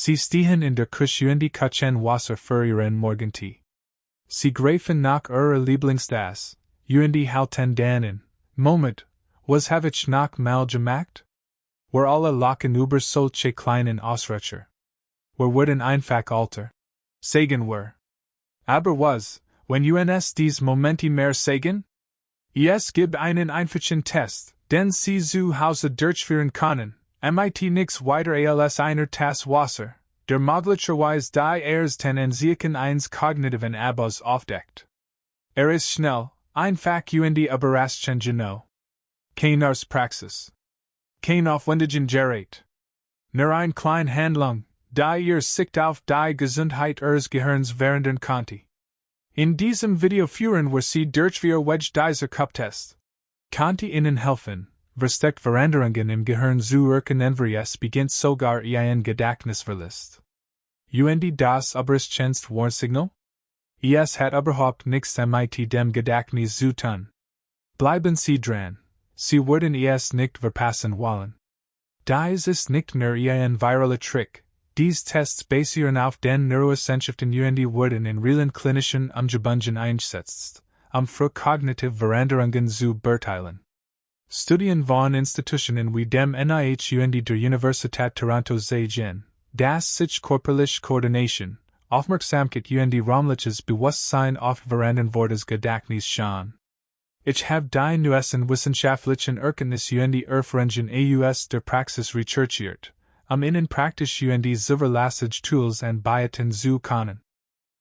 Sie stehen in der Küche und kochen Wasser für ihren Morgentee. Sie greifen nach ihrer Lieblingsdas, und halten dann in. Moment, was habe ich noch mal gemacht? Wir alle lachen über solche kleinen Ausrutscher. Wir werden einfach alter. Sagen wir. Aber was, wenn uns dies Momente mehr sagen? Es gibt einen einfachen Test, den Sie zu Hause durchführen können, mit nix weiter als einer Tasse Wasser, der möglicherweise die ersten Anzeichen eines kognitiven Abbaus aufdeckt. Ist schnell, einfach und überraschend genau. Kein aus Praxis. Kein aufwendigen Gerät. Nur ein kleine Handlung, die ihr Sicht auf die Gesundheit ihres Gehirns verändern konnte. In diesem Video führen wir Sie durch wie dieser Cup-Test. Konnte Ihnen helfen, versteckt Veränderungen im Gehirn zu erkennen, es beginnt sogar Ihren Gedächtnisverlust. Und das überraschendste Warnsignal? Es hat überhaupt nichts mit dem Gedächtnis zu tun. Bleiben Sie dran, Sie werden es nicht verpassen wollen. Dies ist nicht nur ein viraler Trick. These Tests basieren auf den Neurowissenschaften und wurden in realen klinischen Umgebungen eingesetzt, für kognitive Veränderungen zu beurteilen. Studien von Institutionen wie dem NIH und der Universität Toronto zeigen, dass sich körperliche Koordination, Aufmerksamkeit und räumliches Bewusstsein auf Veränderungen des Gedächtnisses schauen. Ich habe die neuesten wissenschaftlichen Erkenntnisse und Erfahrungen aus der Praxis recherchiert. Ihnen praktisch und zuverlässige Tools anbieten zu können.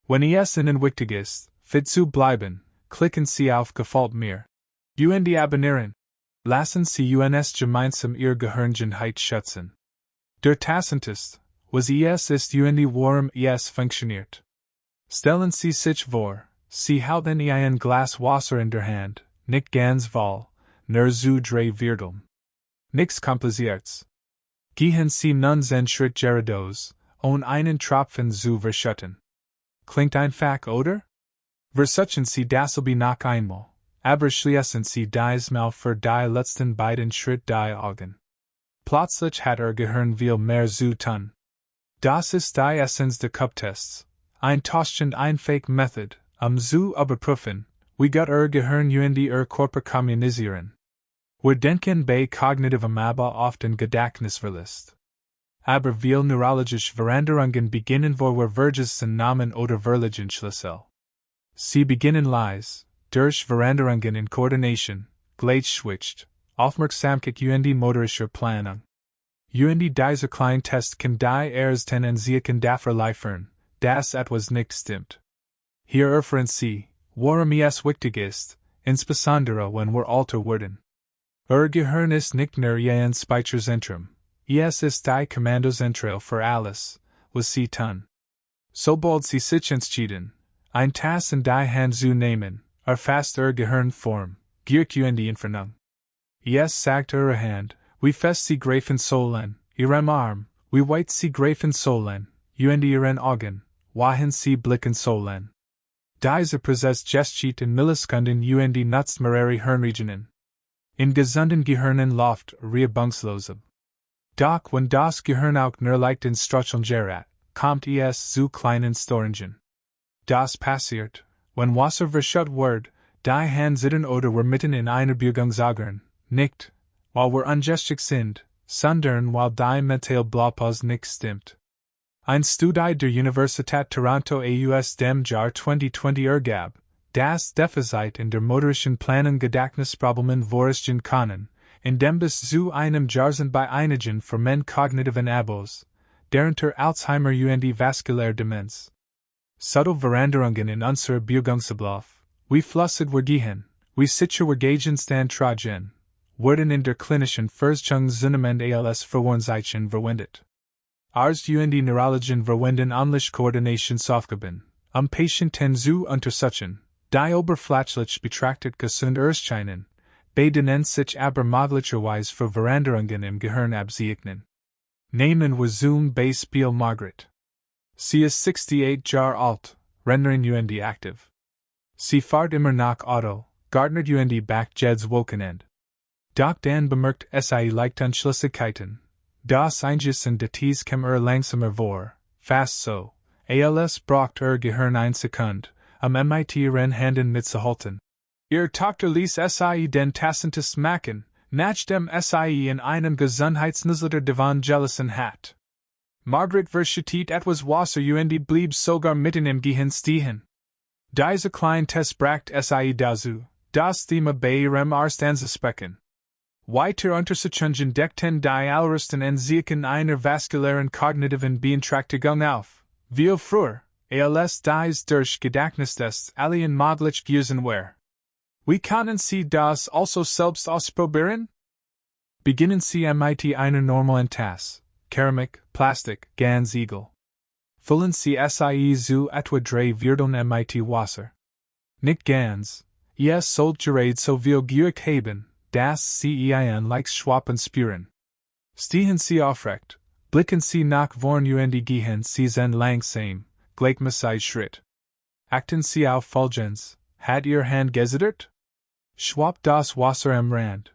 Wenn es Ihnen wichtig ist, fit zu bleiben, klicken Sie auf Gefällt mir. Und abonnieren. Lassen Sie uns gemeinsam Ihr Gehirngesundheit schützen. Der Tassen-Test, was es ist und warum es funktioniert. Stellen Sie sich vor, Sie halten ein Glas Wasser in der Hand, nicht ganz voll, nur zu 3 Vierteln. Nichts Kompliziertes. Gehen Sie nun einen Schritt geradeaus, einen Tropfen zu verschütten. Klingt einfach, oder? Versuchen Sie dasselbe noch einmal, aber schließen Sie dies mal für die letzten beiden Schritte die Augen. Plötzlich hat Ihr Gehirn viel mehr zu tun. Das ist die Essenz des Cup-Tests, ein tauschend einfache Method, zu überprüfen, wie gut Ihr Gehirn und Ihr Körper kommunizieren. Wir denken bei kognitivem Abbau oft an Gedächtnisverlust. Aber viele neurologische Veränderungen beginnen wo wir vergessen Namen oder Verligen Schlüssel. Sie beginnen leise, durch Veränderungen in Koordination, Gleichgewicht, Aufmerksamkeit und motorischer Planung. Und dieser kleine Test kann die ersten Anzeichen dafür liefern, dass etwas nicht stimmt. Hier erfahren Sie, warum es wichtig ist, insbesondere wenn wir älter werden. Ihr Gehirn ist nicht nur ein Speicherzentrum, es ist die Kommandozentrale für alles, was Sie tun. Sobald Sie sich entschieden, ein Tasse in die Hand zu nehmen, erfasst Ihr Gehirn Form, Giert und Entfernung. Es sagt Ihre Hand, wie fest Sie greifen sollen, Ihrem Arm, wie weit Sie greifen sollen, und Ihren Augen, wohin Sie blicken sollen. Dieser Prozess geschieht in Millisekunden und nutzt mehrere Hirnregionen. In gesunden Gehirnen läuft reibungslos. Doch wenn das Gehirn auch nur leicht in Stracheln gerät, kommt es zu kleinen Störungen. Das passiert, wenn Wasser verschüttet wird, die Hand zittern oder wir mitten in einer Bewegung sagen, nicht, weil wir ungeschickte sind, sondern weil die mentale Blaupause nicht stimmt. Ein Studie der Universität Toronto aus dem Jahr 2020 ergab, das Defizit in der motorischen Planung Gedächtnisproblemen vorherrschen können, indem bis zu einem Jahrzehnt bei einigen Formen kognitiven Abbaus, darunter Alzheimer und vaskuläre Demenz. Subtle Veränderungen in unserer Bewegungsablauf, wie flüssig wir gehen, wie sicher wir Gegenstand tragen, werden in der klinischen Forschung zunehmend als Verwarnzeichen verwendet. Arzt und Neurologen verwenden ähnliche Koordinationsaufgaben, Patienten zu untersuchen, die oberflächlich betrachtet gesund erscheinen, bei denen sich aber möglicherweise für Veränderungen im Gehirn abzeichnen. Nehmen wir zum Beispiel Margaret. Sie ist 68 Jahre alt, Rentnerin und aktiv. Sie fährt immer noch Auto, gartnert und backt jedes Wochenende. Doch dann bemerkt sie leicht Unschlüssigkeiten, Das Eingessen des kem langsamer vor, fast so, als braucht Gehirn eine Sekund, mit ihren Händen mitzuhalten. Ihr Tochter ließ sie den Tassen-Test machen, nachdem sie in einem Gesundheitsnewsletter evangelissen hat. Margaret verschüttet etwas Wasser blieb sogar mitten im Gehirn stehen. Diese kleine Test bracht sie dazu, das Thema bei ihrem Arzt anzusprechen. Weiter Untersuchungen deckten die allerersten Anzeichen einer vaskulären kognitiven Beeinträchtigung auf, viel früher, als dies durch Gedächtnistests allen möglich gewesen war. Wie können Sie das also selbst ausprobieren? Beginnen Sie mit einer normalen Tasse, Keramik, Plastik, ganz egal. Füllen Sie sie zu etwa 3 Vierteln mit Wasser. Nicht ganz, es sollte gerade so viel Gierig haben, dass Sie leicht schwappen spüren. Stehen Sie aufrecht, blicken Sie nach vorn gehen Sie sind langsam, gleichmäßig Schritt. Achten Sie auf Folgendes, hat Ihr Hand gezittert? Schwapp das Wasser am Rand.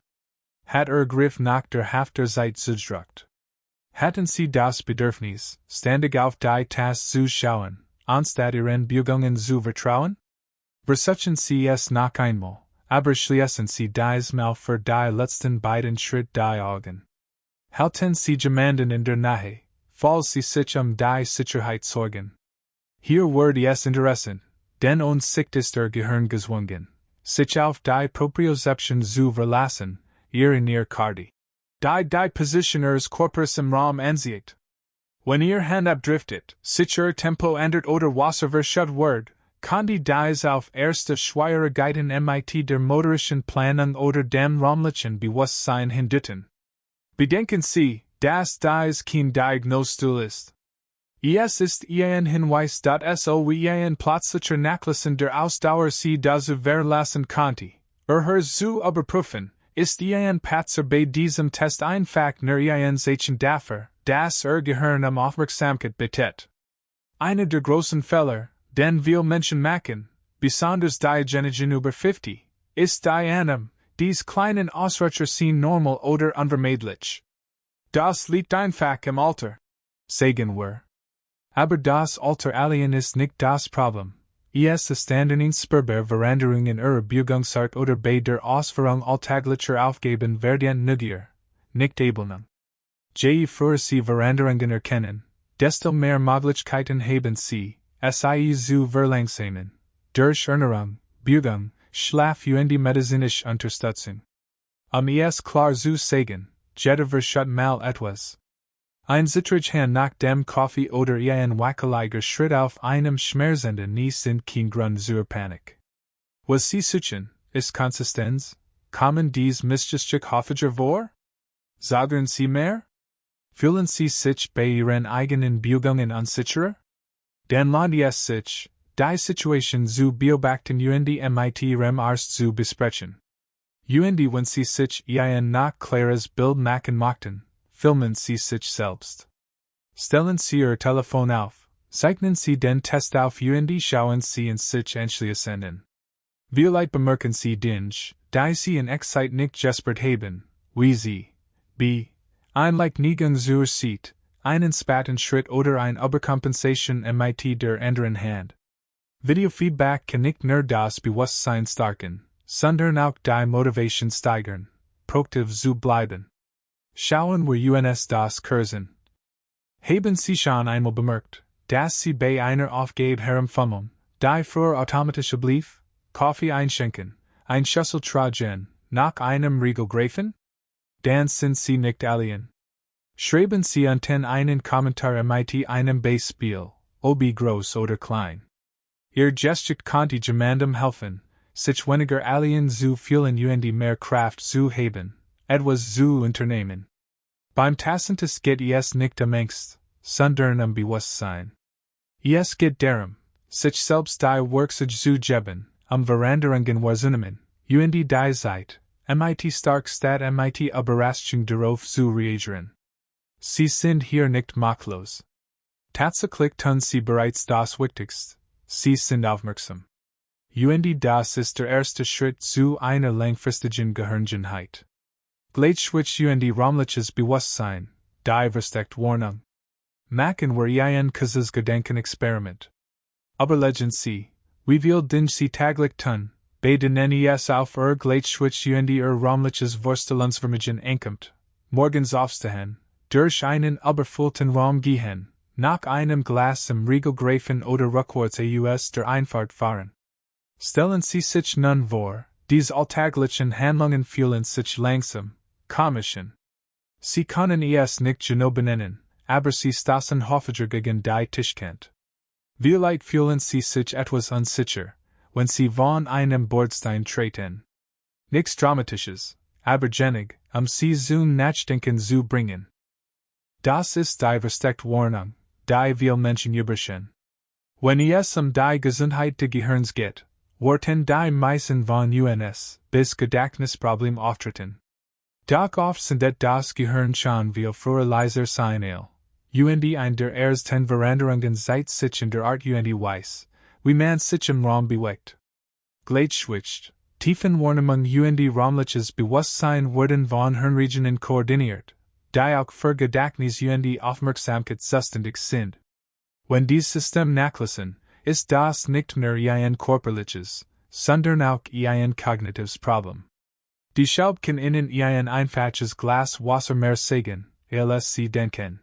Hat Griff nach der Hafter Seite zudrückt. Hatten Sie das Bedürfnis, ständig auf die Tasse zu schauen, anstatt Ihren Bewegungen zu vertrauen? Versuchen Sie es noch einmal, aber schließen Sie dies mal für die letzten beiden Schritte die Augen. Halten Sie jemanden in der Nähe, falls Sie sich die Sicherheit sorgen. Hier wird es interessant, denn uns ist Gehirn gezwungen, sich auf die Propriozeption zu verlassen, in Ihr Karte. Die Position Ihres Körpers im Raum anzeigt. Wenn Ihr Hand abdriftet, sich Ihr Tempo ändert oder Wasser verschüttet wird, kann dies auf erste Schwierigkeiten mit der motorischen Planung oder dem räumlichen Bewusstsein hindeuten. Bedenken Sie, dass dies kein Diagnosstuhl ist. Es ist ein Hinweis, dass ein plötzlicher Nachlassen der Ausdauer Sie dazu verlassen konnte, zu überprüfen, ist ein Patzer bei diesem Test einfach nur ein Zeichen dafür, dass Gehirn Aufmerksamkeit bittet. Einer der großen Fehler, den wir Menschen machen, besonders diejenigen über 50, ist die dies kleinen Ausrutscher sind normal oder unvermeidlich. Das liegt einfach im Alter, sagen wir. Aber das Alter allein ist nicht das Problem. Es ist spürbar Veränderungen in ihrer Bewegungsart oder bei der Ausführung alltäglicher Aufgaben werden Neugier, nicht Ebenung. Je früher Sie Veränderungen erkennen, desto mehr Möglichkeiten haben Sie, sie zu verlangsamen, durch Ernährung, Bewegung, Schlaf medizinisch Unterstützung. Es klar zu sagen, jeder verschüttet mal etwas. Ein Zittrichhan nach dem Kaffee oder ein wackeliger Schritt auf einem schmerzenden Knie sind kein Grund zur Panik. Was Sie suchen, ist Konsistenz, kommen dies missgünstig häufiger vor? Sagen Sie mehr? Fühlen Sie sich bei Ihren eigenen Bewegungen unsicherer? Dann lohnt es sich, die Situation zu beobachten mit Ihrem Arzt zu besprechen. Wenn Sie sich ein noch klares Bild machen möchten, filmen Sie sich selbst. Stellen Sie Ihr Telefon auf, zeichnen Sie den Test auf schauen Sie in sich anschließen. Vielleicht bemerken Sie Dinge, die Sie in Zeit nicht gespürt haben, wie Sie, ein Neigung zur Seite, einen späten Schritt oder ein Überkompensation mit der anderen Hand. Videofeedback kann nicht nur das Bewusstsein stärken, sondern auch die Motivation steigern, produktiv zu bleiben. Schauen wir uns das Kursen. Haben Sie schon einmal bemerkt, dass Sie bei einer Aufgabe herumfummeln, die früher automatisch blieb, Kaffee einschenken, ein Schüssel tragen, nach einem Riegel greifen? Dann sind Sie nicht allein. Schreiben Sie unten einen Kommentar mit einem Beispiel, ob groß oder klein. Ihr Gesicht könnte jemandem helfen, sich weniger allein zu fühlen mehr Kraft zu haben, etwas zu unternehmen. Beim Tassen-Test geht es nicht Angst, sondern Bewusstsein. Es geht darum, sich selbst die Werkzeuge zu geben, Veränderungen wahrzunehmen, die Zeit, mit stark statt mit Überraschung darauf zu reagieren. Sie sind hier nicht machtlos. Tatsächlich tun Sie bereits das Wichtigste, Sie sind aufmerksam. Das ist der erste Schritt zu einer langfristigen Gehirngesundheit. Gleichschwitz räumliches Bewusstsein, die versteckt Warnung. Machen wir ein kurzes Gedankenexperiment. Überlegen Sie, wie viel den Sie täglich tun, bei denen es auf Gleichschwitz und Raumliches Vorstellungsvermögen ankommt, morgens aufstehen, durch einen überfüllten Raum gehen, nach einem Glas im Riegel greifen oder rückwärts aus der Einfahrt fahren. Stellen Sie sich nun vor, diese alltäglichen Handlungen fühlen sich langsam, komisch an. Sie können es nicht genau benennen, aber Sie stoßen häufiger gegen die Tischkant. Vielleicht fühlen Sie sich etwas unsicher, wenn Sie von einem Bordstein treten. Nichts Dramatisches, aber gängig, Sie zum Nachdenken zu bringen. Das ist die versteckte Warnung, die viele Menschen übersehen. Wenn es die Gesundheit des Gehirns geht, werden die meisten von uns bis Gedächtnisproblem auftreten. Doch oft sind das Gehirn schon viel früher leiser sein und ein der ersten Veränderungen seit sich in der Art und Weise, wie man sich im Raum bewegt. Gleichschwitzt, tiefen Wahrnehmung und raumliches Bewusstsein werden von Hirnregionen koordiniert, die auch für Gedächtnis und Aufmerksamkeit zuständig sind. Wenn dieses System nachlassen, ist das nicht nur ein körperliches, sondern auch ein kognitives Problem. Deshalb kann Ihnen ein einfaches Glas Wasser mehr sagen, als Sie denken.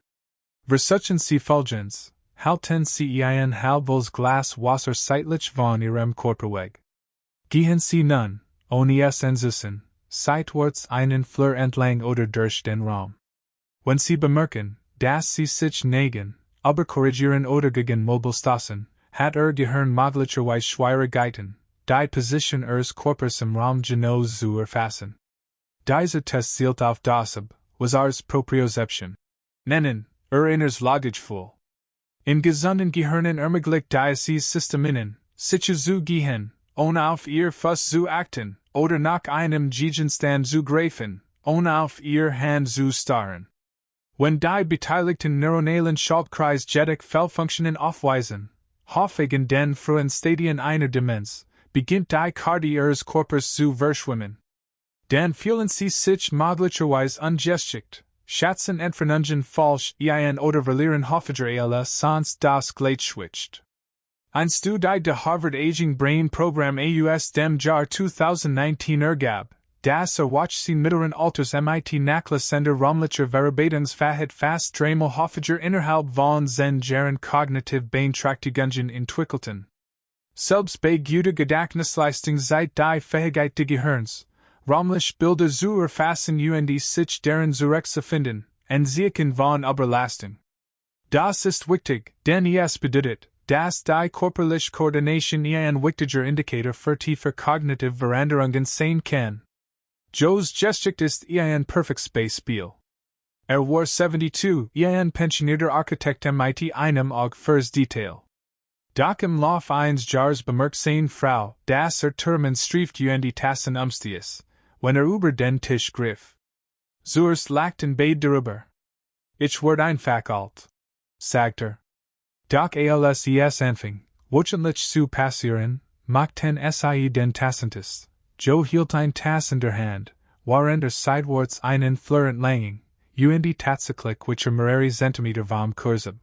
Versuchen Sie Folgendes, halten Sie ein halbes Glas Wasser seitlich von Ihrem Körper weg. Gehen Sie nun, ohne es anzusehen, seitwärts einen Flur entlang oder durch den Raum. Wenn Sie bemerken, dass Sie sich neigen, aber korrigieren oder gegen mobil stoßen, hat Gehirn möglicherweise Schwierigkeiten, die Position Ihres Körpers im Raum genau zu erfassen. Dieser Test zielt auf das Ab, was als Propriozeption nennen, Inneres Loggegefühl. In gesunden Gehirnen ermöglicht dieses System Ihnen, sicher zu gehen, ohne auf Ihr Fuß zu achten, oder nach einem Gegenstand zu greifen, ohne auf Ihr Hand zu starren. Wenn die beteiligten neuronalen Schaltkreise jedoch Fehlfunktionen aufweisen, häufig in den frühen Stadien einer Demenz, beginnt die Karte Ihres Körpers zu verschwimmen. Dann fühlen Sie sich möglicherweise ungeschickt, schätzen Entfernungen falsch ein oder verlieren häufiger als sonst das Gleichschwitzt. Ein Studie de Harvard Aging Brain Program aus dem Jahr 2019 ergab, dass Watchsehen mittleren Alters mit nachlassender raumlicher Verarbeitungsfähigkeit fast dreimal häufiger innerhalb von 10 Jahren kognitiv Beeinträchtigungen entwickelten. Selbst bei guter Gedächtnisleistung seit die Fähigkeit des Gehirns, raumliche Bilder zu erfassen und sich deren zurechtzufinden, Anzeichen von Überlastung. Das ist wichtig, denn es bedeutet, dass die körperliche Koordination ein wichtiger Indikator für tiefe kognitive Veränderungen sein kann. Joe's Geschichte ist ein perfektes Beispiel. War 72, ein pensionierter Architekt mit einem Auge fürs Detail. Doch im Lauf eines Jahres bemerkt seine Frau, dass Turmen strieft und die Tassen umstieß, wenn über den Tisch griff. Zuerst lachten beide darüber. Ich werde einfach alt, sagt Doch als es anfing, wöchentlich zu passieren, machten sie den Tassen-Test. Joe hielt ein Tasse in der Hand, während seitwärts einen Flur entlang, und die tatsächlich mehrere Zentimeter vom Kurs ab.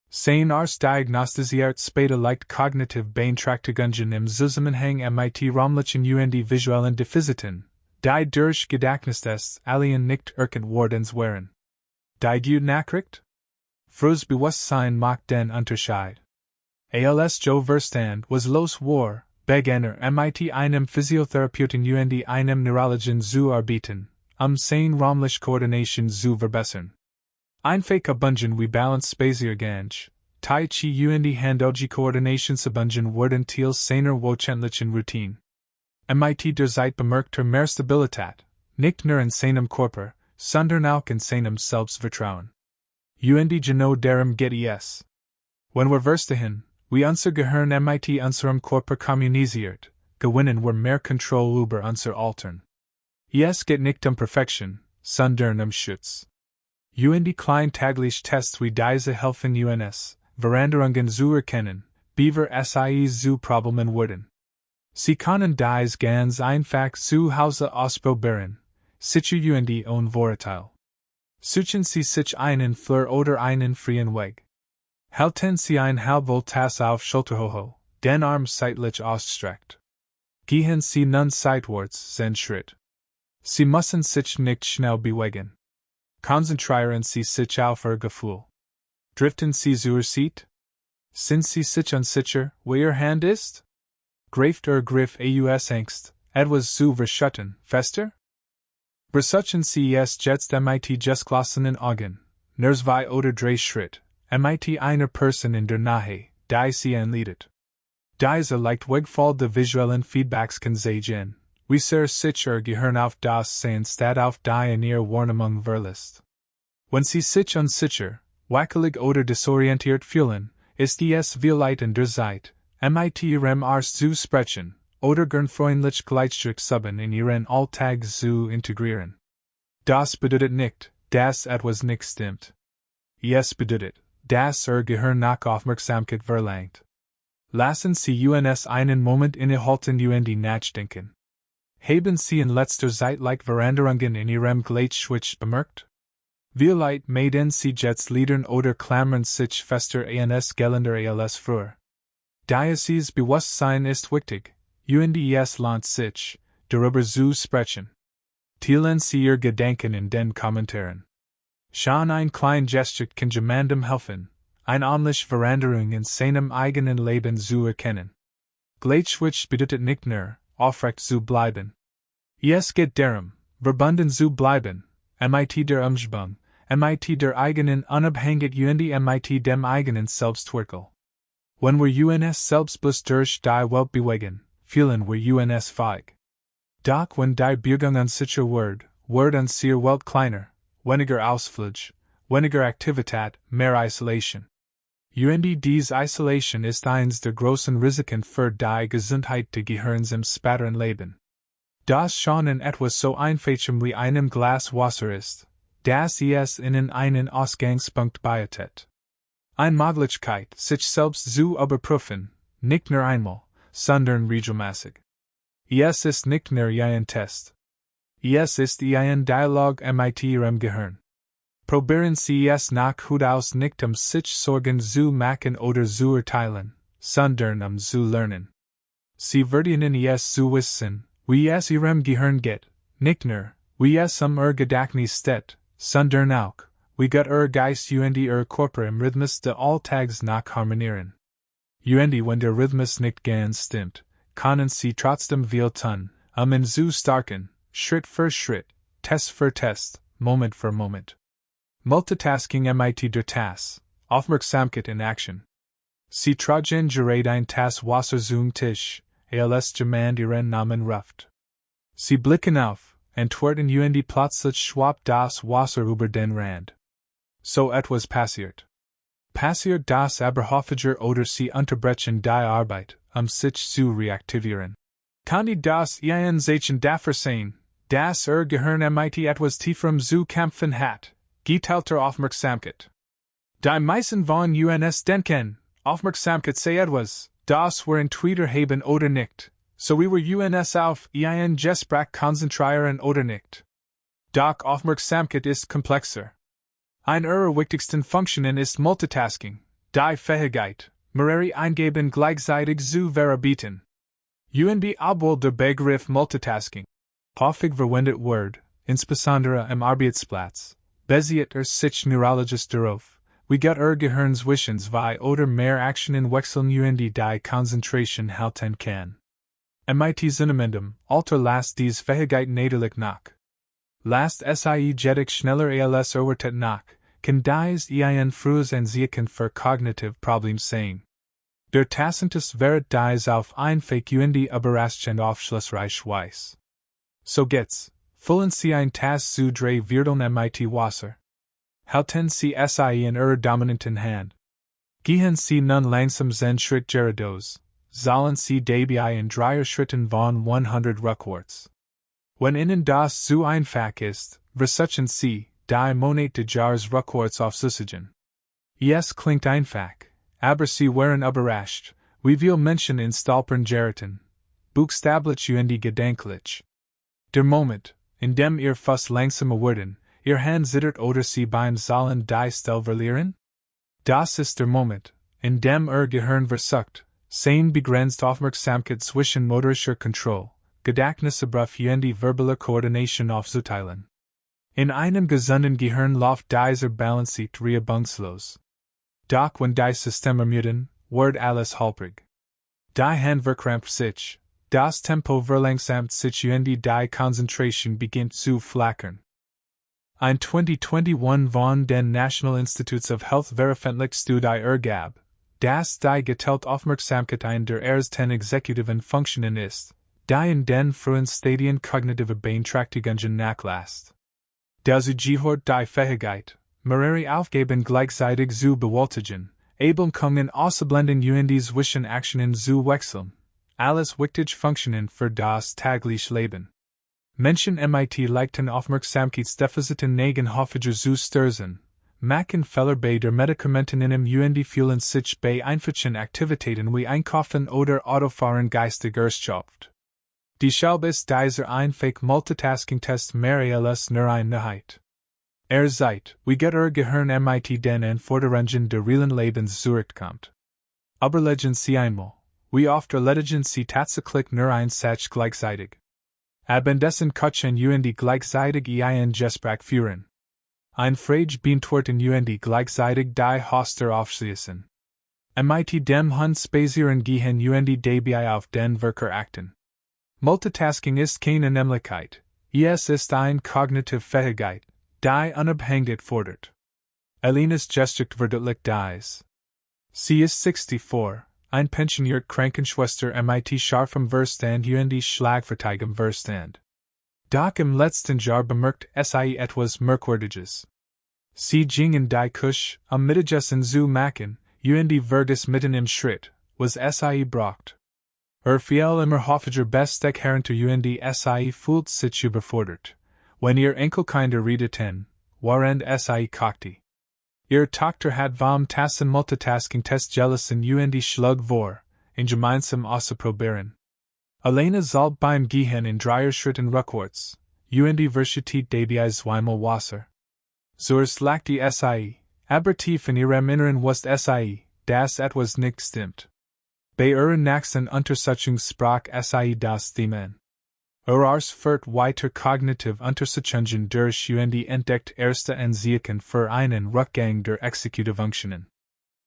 Sein Arzt diagnostiziert später leicht kognitiv Beeinträchtigungen im Zusammenhang mit raumlichen und visuellen Defiziten, die durch Gedächtnistests allein nicht erkannt worden waren. Die gute Nachricht? Frühes Bewusstsein macht den Unterschied. Als Joe verstand, was los war, begann mit einem Physiotherapeuten und einem Neurologen zu arbeiten, seine raumliche Koordination zu verbessern. Einfache Übungen wie Balance Spaziergang, Tai Chi und Handauge Koordinationsübungen wurden Teil seiner wöchentlichen Routine. Mit der Zeit bemerkt mehr Stabilität, nicht nur in seinem Körper, sondern auch in seinem Selbstvertrauen. Und genau darum geht es. Wenn wir verstehen, wie unser Gehirn mit unserem Körper kommuniziert, gewinnen wir mehr Kontrolle über unser Altern. Es geht nicht Perfektion, sondern Schutz. Und die kleinen täglichen Tests wie diese helfen uns, Veränderungen zu erkennen, bevor sie zu Problemen werden. Sie können dies ganz einfach zu Hause ausprobieren, sicher und ohne Vorurteil. Suchen sie sich einen Fleur oder einen freien Weg. Halten sie ein halbvoll Tasse auf Schulterhöhe, den Arm seitlich ausstreckt. Gehen sie nun seitwärts, den Schritt. Sie müssen sich nicht schnell bewegen. Konzentrieren sie sich auf ihr Gefühl. Driften sie zur Seite? Sind sie sich unsicher, wo ihr Hand ist? Greift Griff aus Angst, etwas zu verschütten, fester? Versuchen sie es jetzt mit geschlossenen Augen, nur 2 oder 3 Schritt, mit einer Person in der Nähe, die sie anleitet. Diese leicht wegfall de visuellen Feedbacks kann sehen, wie sehr sich ihr Gehirn auf das sehen statt auf die in ihr Wahrnehmung verlässt. Wenn sie sich unsicher, wackelig oder desorientiert fühlen, ist es vielleicht in der Zeit, mit ihrem Arzt zu sprechen, oder gern freundlich Gleichstrich suben in ihren Alltag zu integrieren. Das bedeutet nicht, dass etwas nicht stimmt. Es bedeutet, dass ihr Gehirn nach Aufmerksamkeit verlangt. Lassen Sie uns einen Moment innehalten und nachdenken. Haben Sie in letzter Zeit Veränderungen in Ihrem Gleichgewicht bemerkt? Vielleicht meiden Sie jetzt ledern oder klammern sich fester ans Geländer als früher. Dieses Bewusstsein ist wichtig, und es lohnt sich, darüber zu sprechen. Teilen Sie Ihr Gedanken in den Kommentaren. Schon ein klein Gesture kann jemandem helfen, eine ähnliche Veränderung in seinem eigenen Leben zu erkennen. Gleichgewicht bedeutet nicht nur, aufrecht zu bleiben. Es geht darum, verbunden zu bleiben, mit der Umgebung, mit der eigenen Unabhängigkeit und mit dem eigenen Selbstwirkel. Wenn wir uns selbstbewusst durch die Welt bewegen, fühlen wir uns fähig. Doch wenn die Biegung unsicher wird unsere Welt kleiner, weniger Ausflug, weniger Aktivität, mehr Isolation. Und diese Isolation ist eines der großen Risiken für die Gesundheit des Gehirns im späteren Leben. Das schon in etwas so einfachem wie einem Glas Wasser ist, dass es ihnen einen Ausgangspunkt bietet. Eine Möglichkeit, sich selbst zu überprüfen, nicht nur einmal, sondern regelmäßig. Es ist nicht nur ein Test. Es ist ein Dialog mit Ihrem Gehirn. Probieren Sie es nach Haus nicht sich Sorgen zu machen oder zu urteilen, sondern zu lernen. Sie werden es zu wissen, wie es Ihrem Gehirn geht, nicht nur, wie es Ihr Gedächtnis steht, sondern auch, wie gut Ihr Geist und Ihr Körper im Rhythmus des Alltags nach harmonieren. Und wenn der Rhythmus nicht ganz stimmt, können Sie trotzdem viel tun, ihn zu starken, Schritt für Schritt, Test für Test, Moment für Moment. Multitasking mit der Tasse, Aufmerksamkeit in Action. Sie tragen gerade ein Tasse Wasser zum Tisch, als jemand ihren Namen ruft. Sie blicken auf, antworten und plötzlich schwappt das Wasser über den Rand. So etwas passiert. Passiert das aber häufiger oder Sie unterbrechen die Arbeit, sich zu reaktivieren. Kann die das Anzeichen dafür sein, dass Ihr Gehirn mit etwas tieferem zu kämpfen hat? Geteilter Aufmerksamkeit. Die meisten von uns denken, Aufmerksamkeit sei etwas, das wir entweder haben oder nicht, so wie wir uns auf ein Gespräch konzentrieren oder nicht. Doch Aufmerksamkeit ist komplexer. Eine ihrer wichtigsten Funktionen ist Multitasking, die Fähigkeit, mehrere Eingeben gleichzeitig zu verarbeiten. Und obwohl der Begriff Multitasking häufig verwendet wird, insbesondere im Arbeitsplatz, basiert sich Neurologisch darauf, wie gut Ihr Gehirns zwischen 2 oder mehr Aktionen wechseln und die Konzentration halten kann. Mit zunehmendem Alter lässt diese Fähigkeit natürlich nach. Lässt sie jedoch schneller als erwartet nach, kann dies ein frühes Anzeichen für kognitive Probleme sein. Der Tassen-Test wäre dies auf einfach und überraschend aufschlussreich weiß. So geht's. Füllen Sie ein Tasse zu 3 Vierteln mit Wasser. Halten Sie es in Ihrer dominanten Hand. Gehen Sie nun langsam den Schritt geradeaus, sollen Sie dabei in 3 Schritten von 100 rückwärts. Wenn Ihnen das zu einfach ist, versuchen Sie, die Monate des Jahres rückwärts aufzusagen. Es klingt einfach, aber Sie wären überrascht, wie viele Menschen in Stolpern geraten, buchstäblich und gedanklich. Der Moment, in dem Ihr Fuß langsamer werden, ihr Hand zittert oder sie beim Zahlen die Stel verlieren? Das ist der Moment, in dem Gehirn versucht, sein begrenzt Aufmerksamkeit zwischen motorischer Kontrolle, Gedächtnisabruch und die verbale Koordination aufzuteilen. In einem gesunden Gehirn läuft dieser Balance reibungslos. Doch wenn die Systeme ermüden, wird alles holprig. Die Hand verkrampft sich, das Tempo verlangsamt sich und die Konzentration beginnt zu flackern. Ein 2021 von den National Institutes of Health veröffentlicht Studie ergab, dass die geteilte Aufmerksamkeit ein der ersten exekutiven Funktionen ist, die in den frühen Stadien kognitiver Beeinträchtigungen nachlässt. Dazu gehört die Fähigkeit, mehrere Aufgaben gleichzeitig zu bewältigen, Ablenkungen auszublenden und zwischen Aktionen zu wechseln, alles wichtige Funktionen für das tägliche Leben. Menschen mit leichten Aufmerksamkeitsdefiziten neigen häufiger zu Störungen, machen Fehler bei der Medikamentinnahme und fühlen sich bei einfachen Aktivitäten wie Einkaufen oder Autofahren geistig erschöpft. Deshalb ist dieser einfache Multitasking-Test mehr als nur eine Neuheit. Zeigt, wie gut Gehirn mit den Anforderungen der realen Lebens zurechtkommt. Überlegen Sie einmal, wie oft erledigen Sie tatsächlich nur ein Satz gleichzeitig. Abendessen Kutschen und gleichzeitig ein Gespräch führen. Ein Frage beantworten und gleichzeitig die Hoster aufschließen. Mit dem Hund spazieren gehen und dabei auf den Werker achten. Multitasking ist keine Nämlichkeit, es ist eine kognitive Fähigkeit, die Unabhängigkeit fordert. Alina's Geistig verdeutlicht dies. Sie ist 64, ein pensioniert Krankenschwester mit scharfem Verstand und schlagfertigem Verstand. Doch im letzten Jahr bemerkt sie etwas Merkwürdiges. Sie ging in die Küche, Mittagessen zu machen, und wird mitten im Schritt, was sie braucht. Fiel immer häufiger bestek herunter und sie fühlt sich überfordert, wenn ihr Enkelkinder redeten, während sie kochte. Ihre Tochter hat vom Tassen-Multitasking-Test gelassen und schlug vor, ihn gemeinsam auszuprobieren. Alina soll beim Gehen in 3 Schritten rückwärts, und Verschiedene dabei zweimal Wasser. Zuerst lachte sie, aber tief in ihrem Inneren wusste sie, dass etwas nicht stimmt. Bei ihrer nächsten Untersuchung sprach sie das Thema. Führt weiter kognitiv Untersuchungen durch und entdeckt erste Anzeichen für einen Rückgang der Exekutivfunktionen.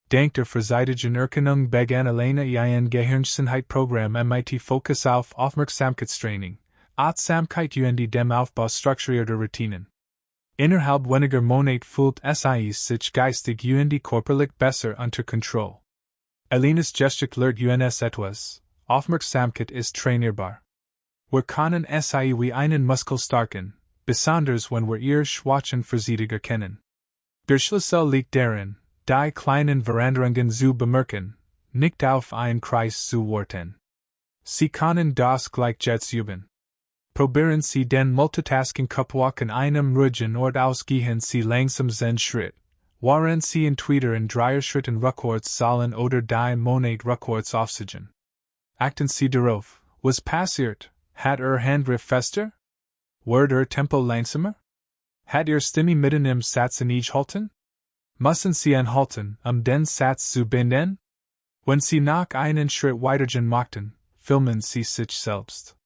Dank der vorzeitigen Erkennung begann Alina ein Gehirngesundheitsprogramm mit Fokus auf Aufmerksamkeitstraining, Achtsamkeit und dem Aufbau strukturierter Routinen. Innerhalb weniger Monate fühlt sie sich geistig und körperlich besser unter Kontrolle. Alina's Geistig lehrt uns etwas, Aufmerksamkeit ist trainierbar. Wir können sie wie einen Muskel stärken, besonders wenn wir ihr Schwächen vorsichtig erkennen. Der Schlüssel liegt darin, die kleinen Veränderungen zu bemerken, nicht auf einen Kreis zu warten. Sie können das gleich jetzt üben. Probieren Sie den Multitasking-Kapwalk in einem ruhigen Ort aus, gehen Sie langsam einen Schritt, während Sie entweder in 3 Schritten rückwärts sollen oder die Monat rückwärts aufsiegen. Achten Sie darauf, was passiert, hat Handgriff fester? Wird Tempo langsamer? Hat Stimme mitten im Satz halten? Müssen Sie anhalten, den Satz zu beenden? Wenn Sie noch einen Schritt weitergehen möchten, filmen Sie sich selbst.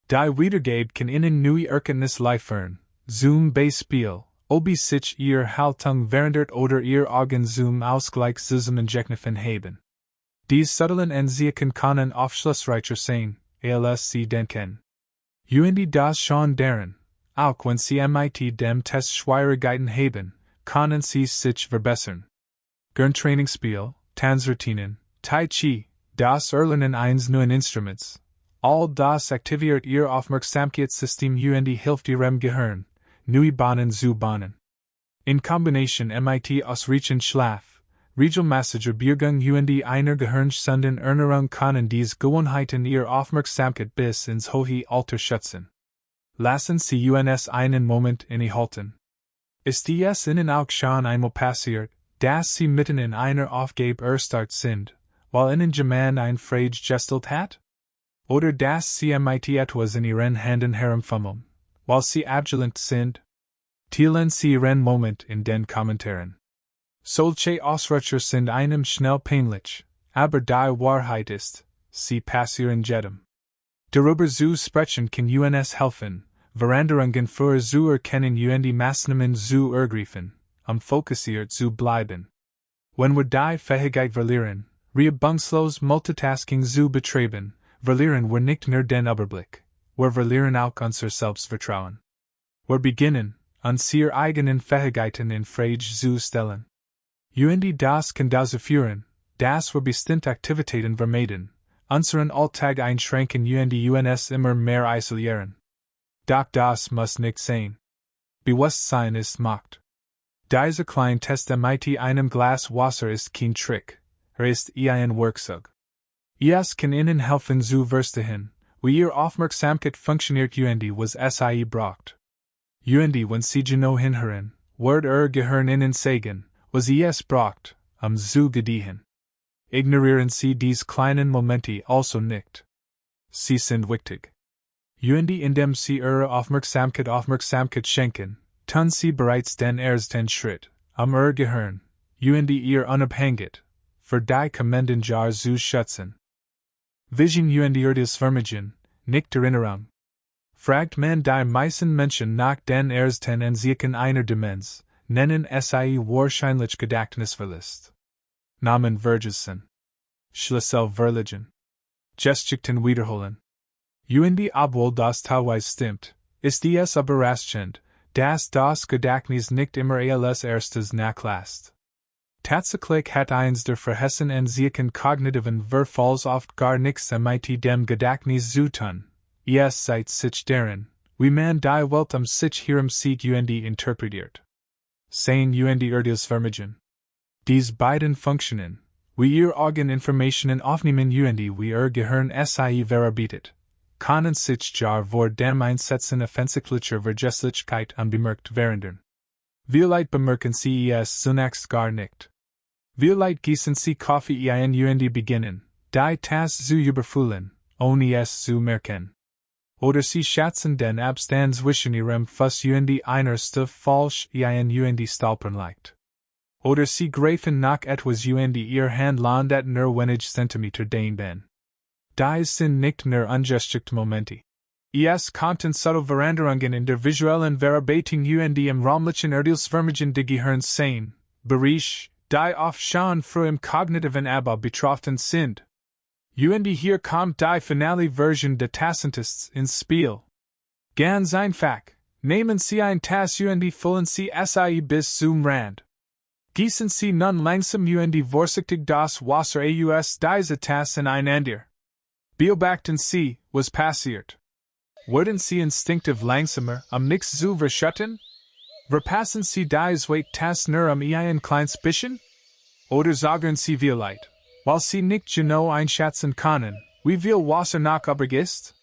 Die Wiedergabe kann Ihnen neue Erkenntnisse liefern, zum Beispiel, ob sich Ihre Haltung verändert oder Ihr Augen zum Ausgleich zusammengeschnitten haben. Die subtilen Anzeichen können aufschlussreicher sein, als Sie denken. Und das schon darin, auch wenn Sie mit dem Test Schwierigkeiten haben, können Sie sich verbessern. Gehirntrainingsspiel, Tanzroutinen, Tai Chi, das Erlernen eines neuen Instruments. All das aktiviert Ihr Aufmerksamkeitssystem und hilft Ihrem Gehirn, neue Bahnen zu bahnen. In Kombination mit ausreichend Schlaf, regelmäßiger Bewegung und einer gehirngesunden Ernährung können diese Gewohnheiten Ihre Aufmerksamkeit bis ins hohe Alter schützen. Lassen Sie uns einen Moment innehalten. Ist es Ihnen auch schon einmal passiert, dass Sie mitten in einer Aufgabe erstarrt sind, weil Ihnen jemand ein Frage gestellt hat? Oder dass Sie mit etwas in Ihren Händen herumfummeln, weil Sie abgelenkt sind? Thielen sie ihren Moment in den Kommentaren. Solche Ausrutscher sind einem schnell peinlich, aber die Wahrheit ist, sie passieren jedem. Darüber zu sprechen kann uns helfen, Veränderungen für zu erkennen und die Maßnahmen zu ergreifen, fokussiert zu bleiben. Wenn wir die Fähigkeit verlieren, reibungslos Multitasking zu betreiben, verlieren wir nicht nur den Überblick, wir verlieren auch unser Selbstvertrauen. Wir beginnen, unsere eigenen Fähigkeiten in Frage zu stellen. Und das kann dazu führen, dass wir bestimmte Aktivitäten vermeiden, unseren Alltag einschränken und uns immer mehr isolieren. Doch das muss nicht sein. Bewusstsein ist Macht. Dieser kleine Test mit einem Glas Wasser ist kein Trick, ist ein Werkzeug. Es kann Ihnen helfen zu verstehen, wie Ihr Aufmerksamkeit funktioniert und was Sie braucht. Und wenn Sie genau hinhören, wird Ihr Gehirn Ihnen sagen, was es braucht, zu gediehen. Ignorieren Sie diese kleinen Momente also nicht. Sie sind wichtig. Und indem Sie Ihre Aufmerksamkeit schenken, tun Sie bereits den ersten Schritt, Ihr Gehirn, und Ihr Unabhängigkeit, für die kommenden Jahre zu schützen. Vision und Urteilsvermögen, nicht Erinnerung. Fragt man die meisten Menschen nach den ersten Anzeichen einer Demenz, nennen sie wahrscheinlich Gedächtnisverlust. Namen Vergessen. Schlüsselverlegen. Geschichten wiederholen. Und obwohl das teilweise stimmt, ist es überraschend, dass das Gedächtnis nicht immer als erstes nachlässt. Tatsächlich hat eins der verhessenen Anzeichen kognitiven Verfalls oft gar nichts mit dem Gedächtnis zu tun. Es zeigt sich darin, wie man die Welt sich herum sieht und interpretiert. Sein und Urteilsvermögen. Dies beiden Funktionen, wie Ihr Augen Informationen aufnehmen und wie Ihr Gehirn sie verarbeitet, können sich jar vor dem Einsetzen offensichtlicher Vergesslichkeit unbemerkt verändern. Vielleicht bemerken Sie es zunächst gar nicht. Vielleicht gießen Sie Kaffee ein und beginnen, die Tasse zu überfüllen, ohne es zu merken. Oder Sie schätzen den Abstand zwischen Ihrem Fuß und einer Stufe falsch und stolpern leicht. Oder Sie greifen nach etwas und Ihr Hand landet nur wenige Zentimeter daneben. Dies sind nicht nur ungeschickte Momente. Es könnten subtle Veränderungen in der visuellen Verarbeitung und im räumlichen Urteilsvermögen des Gehirns sein, Bereich, die oft schon früh im kognitiven Abbau betroffen sind. Und hier kommt die finale Version des Tassen-Tests ins Spiel. Ganz einfach, nehmen Sie ein Tasse und füllen Sie sie bis zum Rand. Gießen Sie nun langsam und vorsichtig das Wasser aus dieser Tasse ineinander. Beobachten Sie, was passiert. Werden Sie instinktiv langsamer, nichts zu verschütten? Verpassen Sie dies Tasse nur ein kleines bisschen? Oder sagen Sie vielleicht, weil Sie nicht genau einschätzen können, wie viel Wasser noch übrig ist?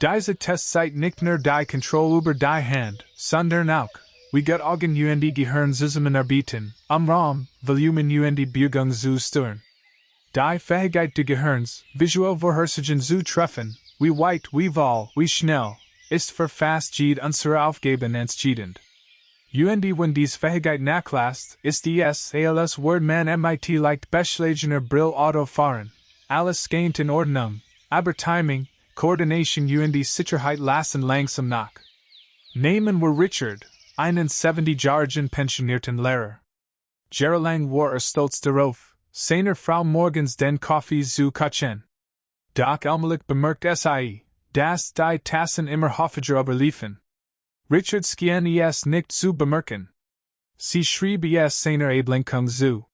Dieser Test zeigt nicht nur die Kontrolle über die Hand, sondern auch, wie gut Augen und Gehirn zusammenarbeiten, Raum, Volumen und Bewegung zu steuern. Die Fähigkeit des Gehirns, visuell Vorhersagen zu treffen, wie weit, wie wohl, wie schnell, ist für fast jede unsere Aufgaben entscheidend. Und wenn dies Fähigkeit nachlässt, ist es als Word man mit leicht beschlagener Brill Auto fahren. Alles geht in Ordnung, aber Timing, Koordination und Sicherheit lassen langsam nach. Nehmen wir Richard, einen 70-jährigen pensionierten Lehrer. Jahrelang war stolz darauf, seiner Frau morgens den Kaffee zu kochen. Doch allmählich bemerkt dass die Tassen immer häufiger überliefen. Richard schien es nicht zu bemerken. Sie schrieb es seiner Ablenkung zu.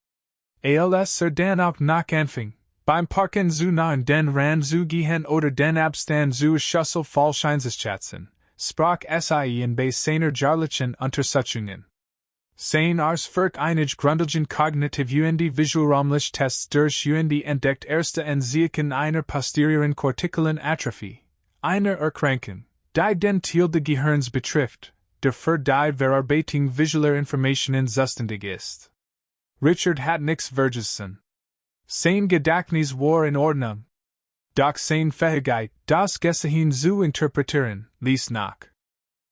Als dann auch noch anfing, beim Parken zu nahen den Rand zu gehen oder den Abstand zu Schüssel falsch einzuschätzen, sprach in bei seiner jahrlichen Untersuchungen. Sein Arswerk einige grundlegende kognitiv und visualräumliche Tests durch und entdeckt erste Anzeichen einer posteriorischen kortikalen Atrophie, einer Erkrankung, die den Teil des Gehirns betrifft, der für die Verarbeitung visueller Informationen zuständig ist. Richard hat nichts vergessen. Sein Gedächtnis war in Ordnung. Doch seine Fähigkeit, das Geschehen zu interpretieren, ließ nach.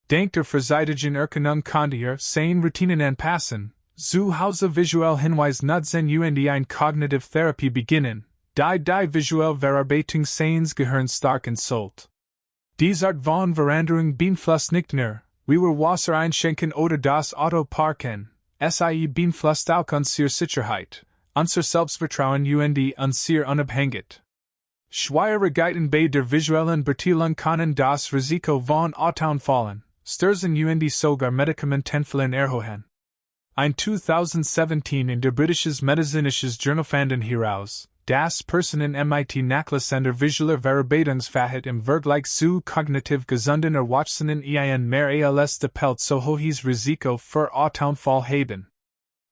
Denkt frühzeitigen Erkennung konnte seine Routinen anpassen, zu Hause visuell Hinweis nutzen und eine Cognitive Therapie beginnen, die visuell Verarbeitung seines Gehirns stark entzolt. Dies Art von Veränderung beeinflusst nicht nur, wie wir Wasser einschenken oder das Auto parken, sie beeinflusst auch unsere Sicherheit, unser Selbstvertrauen und unsere Unabhängigkeit. Schwierigkeiten bei der visuellen Beurteilung können das Risiko von Autounfallen, Stürzen und sogar Medikamentenfällen erhöhen. Ein 2017 in der britisches medizinisches Journal fanden heraus, dass Personen mit nachlassender visueller Verarbeitungsfähigkeit im Vergleich zu kognitiv gesunden Erwachsenen mehr als doppelt so hohes Risiko für Autounfall haben.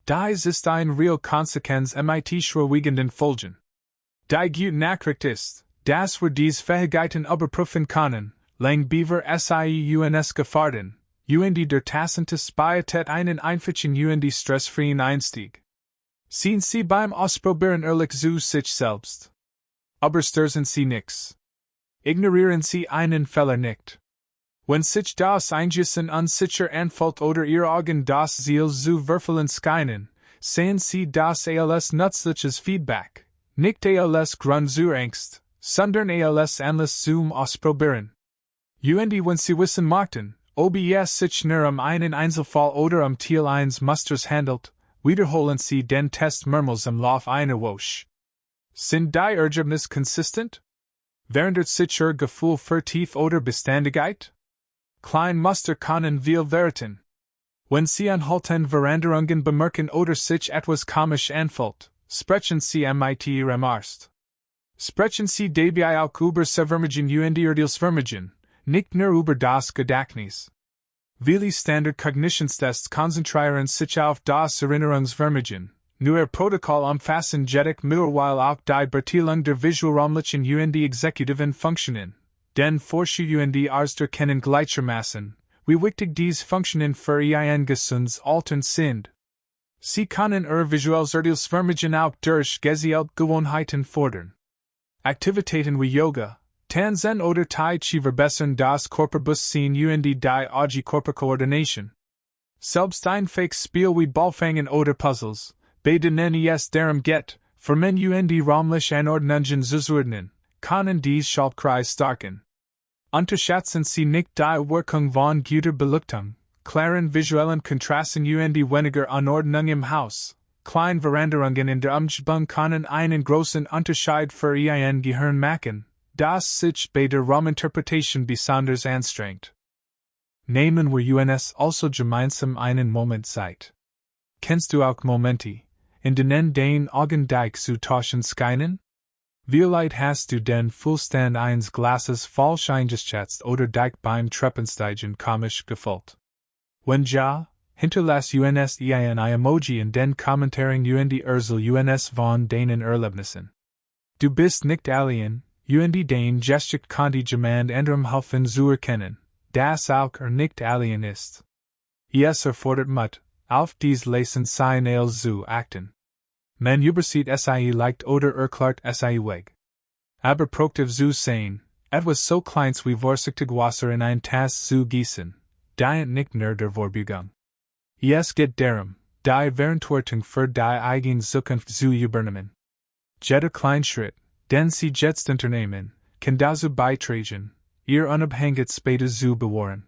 Dies ist eine reale Konsequenz mit schwerwiegenden Folgen. Die gute Nachricht ist, dass wir diese Fähigkeiten überprüfen können, lang beaver uns gefahren, und der Tassen-Test bietet einen einfachen und stressfreien Einstieg. Sehen Sie beim Ausprobieren ehrlich zu sich selbst. Aber stürzen Sie nix. Ignorieren Sie einen Fehler nicht. Wenn sich das Einschätzen unsicher anfällt oder Ihr Augen das Ziel zu verfehlen scheinen, sehen Sie das als nützliches Feedback, nicht als Grund zur Angst, sondern als Anlass zum Ausprobieren. Und wenn Sie wissen möchten, ob es sich nur einen Einzelfall oder Teil eines Musters handelt, wiederholen Sie den Test mehrmals im Lauf einer Woche. Sind die Ergebnisse konsistent? Verändert sich Ihr Gefühl für Tief oder Beständigkeit? Klein Muster können viel werden. Wenn Sie anhaltende Veränderungen bemerken oder sich etwas komisch anfühlt, sprechen Sie mit Ihrem Arzt. Sprechen Sie dabei auch über Vermerken und Urteilsvermögen, nicht nur über das Gedächtnis. Viele Standard-Cognitionstests konzentrieren sich auf das Erinnerungsvermögen, nur Protokoll umfassen jedoch mittlerweile auch die Beurteilung der visualräumlichen und exekutiven Funktionen, denn Forscher und Ärzte kennen gleichermaßen, wie wichtig diese Funktionen für ein gesundes Altern sind. Sie können ihr visuelles Urteilsvermögen auch durch gezielte Gewohnheiten fördern. Aktivitäten wie Yoga, Tanzen oder Tai Chi verbessern das Körperbewusstsein und die Auge-Körper-Koordination. Selbst ein Fake-Spiel wie Ballfangen oder Puzzles, bei denen es darum geht, Formen und die räumliche Anordnungen zu ordnen, können dies Schaltkreis stärken. Unterschätzen Sie nicht die Wirkung von guter Beleuchtung, klaren visuellen Kontrasten und die weniger Anordnung im Haus. Kleine Veränderungen in der Umgebung können einen großen Unterschied für Ihr Gehirn machen, das sich bei der Rauminterpretation besonders anstrengt. Nehmen wir uns also gemeinsam einen Moment Zeit. Kennst du auch Momente, in denen dein Augen dich zu tauschen scheinen? Wie leid hast du den Zustand eines Glases falsch eingeschätzt oder dich beim Treppensteigen komisch gefühlt? Wenn ja, hinterlass uns ein Emoji in den Kommentaren und erzähl uns von deinen Erlebnissen. Du bist nicht allein, und dein Gestik konnte jemand anderem helfen zu erkennen, dass auch nicht allein ist. Es erfordert Mut, auf dies Lesen sein als zu achten. Man übersieht leicht oder erklärt weg. Aber proaktiv zu sein, etwas so kleins wie vorsichtig Wasser in ein Tasse zu gießen, dient nicht nur der Vorbeugung. Es geht darum, die Verantwortung für die eigene Zukunft zu übernehmen. Jeder Kleinschritt, den Sie jetzt unternehmen, kann dazu beitragen, Ihr Unabhängigkeit später zu bewahren.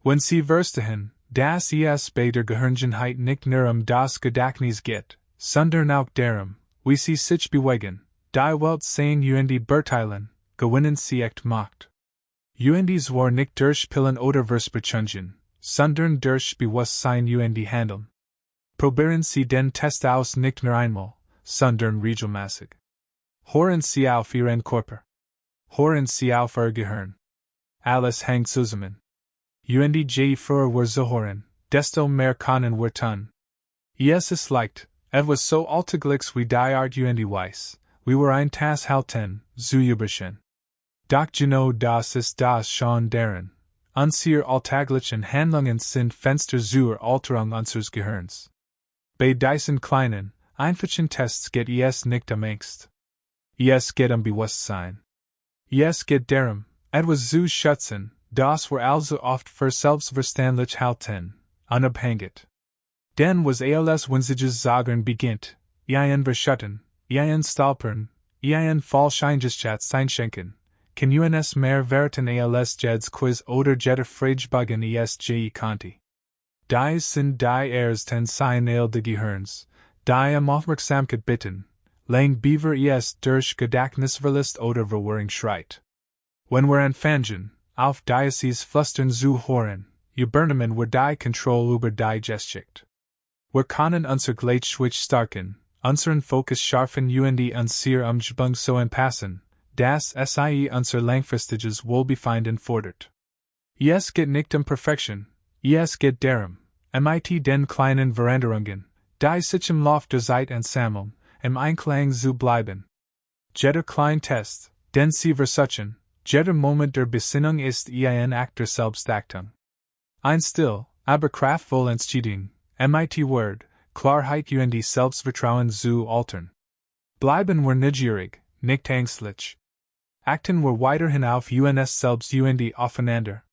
Wenn Sie verstehen, dass es bei der Gehirngesundheit nicht nur das Gedächtnis geht, sondern auch darum, wie Sie sich bewegen, die Welt sehen und beurteilen, gewinnen Sie echt Macht. Und zwar nicht durch Pillen oder Versprechungen, sondern durch Bewusstsein und Handeln. Probieren Sie den Test aus nicht nur einmal, sondern regelmäßig. Hören Sie auf Ihren Körper. Hören Sie auf Ihr Gehirn. Alles hängt zusammen. Und je früher wir zuhören, desto mehr können wir tun. Es ist leicht, etwas so alltägliches wie die Art und Weise, wie wir ein Tasse halten, zu übersehen. Doch genau das ist das schon darin. Unsere alltäglichen Handlungen sind Fenster zur Alterung unseres Gehirns. Bei diesen kleinen, einfachen Tests geht es nicht Angst. Es geht Bewusstsein. Es geht darum, etwas zu schätzen, das war also oft für selbstverständlich halten, unabhängig. Den was als winziges Sagen beginnt, ein verschütten, ein stolpern, ein falscheingeschätzt einschenken, kann uns mehr verraten als jeds quiz oder jeder Fragebuggen esg kanti. Die sind die ersten Signal de Gehirns, die Aufmerksamkeit bitten, lang beaver durch Gedächtnisverlust oder Verwirrung schreit. Wenn wir anfangen, auf dieses Flüstern zu hören, übernehmen wir die Kontrolle über die Geschichte. Wir können unser Gleichgewicht stärken, unseren Fokus scharfen und unser Umgebung so anpassen, dass sie unser langfristiges Wohlbefinden fordert. Es geht nicht Perfektion, es geht darum, mit den kleinen Veränderungen, die sich im Lauf der Zeit ansammeln, im Einklang zu bleiben. Jeder kleine Test, den sie versuchen, jeder Moment der Besinnung ist ein Akt der Selbstachtung. Ein still, aber kraftvoll Entscheidung, mit Word, Klarheit und Selbstvertrauen zu altern. Bleiben wir neugierig, nicht ängstlich. Achten wir weiterhin auf uns selbst und aufeinander.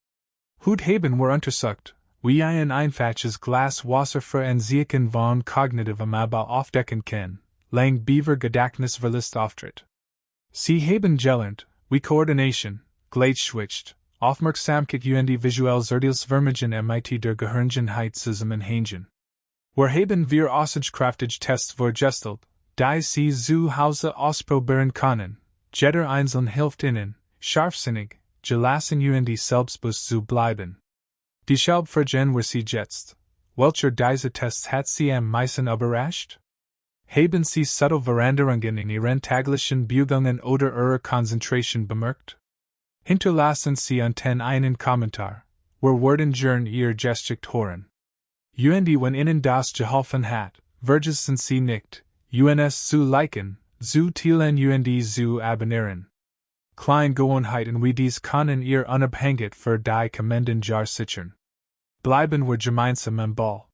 Hut haben wir untersucht, wie ein einfaches Glas Wasser für Anzeichen von kognitivem Abbau aufdecken kann, lang beaver Gedächtnisverlust auftritt. Sie haben gelernt, wie Koordination, Gleichgewicht, Aufmerksamkeit und visuelles Urteilsvermögen mit der Gehirnheit zusammenhängen. Wir haben wir aussagekräftige Tests vorgestellt, die sie zu Hause ausprobieren können. Jeder einzeln hilft ihnen, scharfsinnig, gelassen und selbstbewusst zu bleiben. Die Frage wir sie jetzt, welcher dieser Tests hat sie am meisten überrascht? Haben sie subtle Veränderungen in ihren täglichen Bewegungen oder ihrer Konzentration bemerkt? Hinterlassen sie unten einen Kommentar, wir würden gern ihr Geschichte hören. Und wenn ihnen das geholfen hat, vergessen sie nicht, uns zu liken, zu teilen und zu abonnieren. Kleingewohnheiten wie dies können ihr unabhängig für die kommenden Jahre sichern. Bleiben wir gemeinsam am Ball.